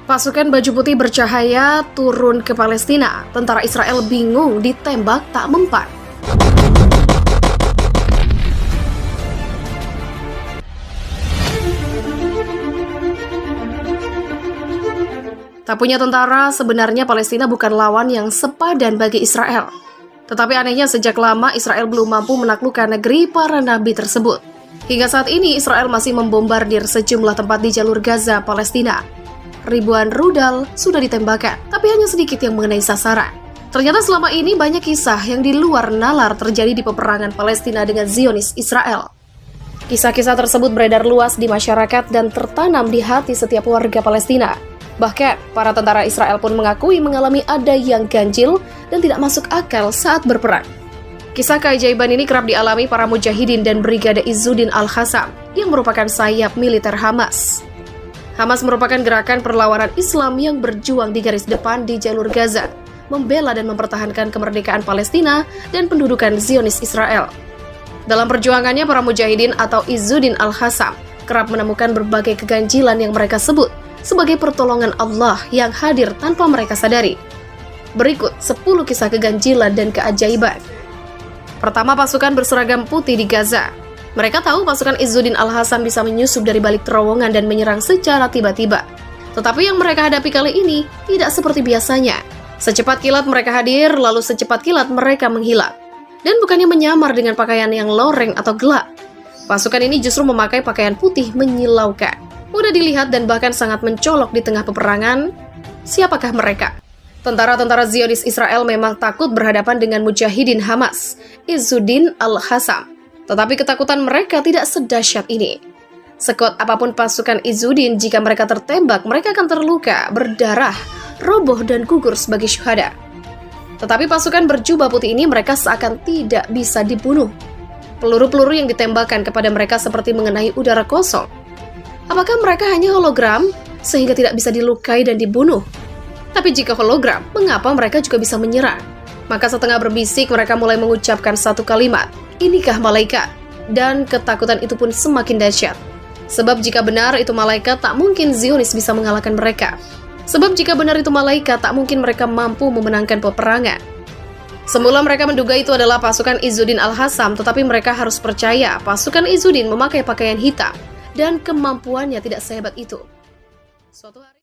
Pasukan baju putih bercahaya turun ke Palestina. Tentara Israel bingung ditembak tak mempan. Tak punya tentara, sebenarnya Palestina bukan lawan yang sepadan bagi Israel. Tetapi anehnya sejak lama Israel belum mampu menaklukkan negeri para nabi tersebut. Hingga saat ini Israel masih membombardir sejumlah tempat di jalur Gaza, Palestina. Ribuan rudal sudah ditembakkan, tapi hanya sedikit yang mengenai sasaran. Ternyata selama ini banyak kisah yang di luar nalar terjadi di peperangan Palestina dengan Zionis Israel. Kisah-kisah tersebut beredar luas di masyarakat dan tertanam di hati setiap warga Palestina. Bahkan, para tentara Israel pun mengakui mengalami ada yang ganjil dan tidak masuk akal saat berperang. Kisah keajaiban ini kerap dialami para mujahidin dan Brigade Izzuddin Al-Qassam yang merupakan sayap militer Hamas. Hamas merupakan gerakan perlawanan Islam yang berjuang di garis depan di jalur Gaza, membela dan mempertahankan kemerdekaan Palestina dan pendudukan Zionis Israel. Dalam perjuangannya, para mujahidin atau Izzuddin Al-Qassam kerap menemukan berbagai keganjilan yang mereka sebut sebagai pertolongan Allah yang hadir tanpa mereka sadari. Berikut 10 kisah keganjilan dan keajaiban. Pertama, pasukan berseragam putih di Gaza. Mereka tahu pasukan Izzuddin Al-Qassam bisa menyusup dari balik terowongan dan menyerang secara tiba-tiba. Tetapi yang mereka hadapi kali ini tidak seperti biasanya. Secepat kilat mereka hadir, lalu secepat kilat mereka menghilang. Dan bukannya menyamar dengan pakaian yang loreng atau gelap. Pasukan ini justru memakai pakaian putih menyilaukan. Mudah dilihat dan bahkan sangat mencolok di tengah peperangan. Siapakah mereka? Tentara-tentara Zionis Israel memang takut berhadapan dengan mujahidin Hamas, Izzuddin Al-Qassam. Tetapi ketakutan mereka tidak sedahsyat ini. Sekuat apapun pasukan Izzuddin, jika mereka tertembak, mereka akan terluka, berdarah, roboh dan gugur sebagai syuhada. Tetapi pasukan berjubah putih ini mereka seakan tidak bisa dibunuh. Peluru-peluru yang ditembakkan kepada mereka seperti mengenai udara kosong. Apakah mereka hanya hologram sehingga tidak bisa dilukai dan dibunuh? Tapi jika hologram, mengapa mereka juga bisa menyerang? Maka setengah berbisik mereka mulai mengucapkan satu kalimat, "Inikah malaikat?" Dan ketakutan itu pun semakin dahsyat. Sebab jika benar itu malaikat, tak mungkin Zionis bisa mengalahkan mereka. Sebab jika benar itu malaikat, tak mungkin mereka mampu memenangkan peperangan. Semula mereka menduga itu adalah pasukan Izzuddin Al-Qassam, tetapi mereka harus percaya pasukan Izzuddin memakai pakaian hitam dan kemampuannya tidak sehebat itu. Suatu hari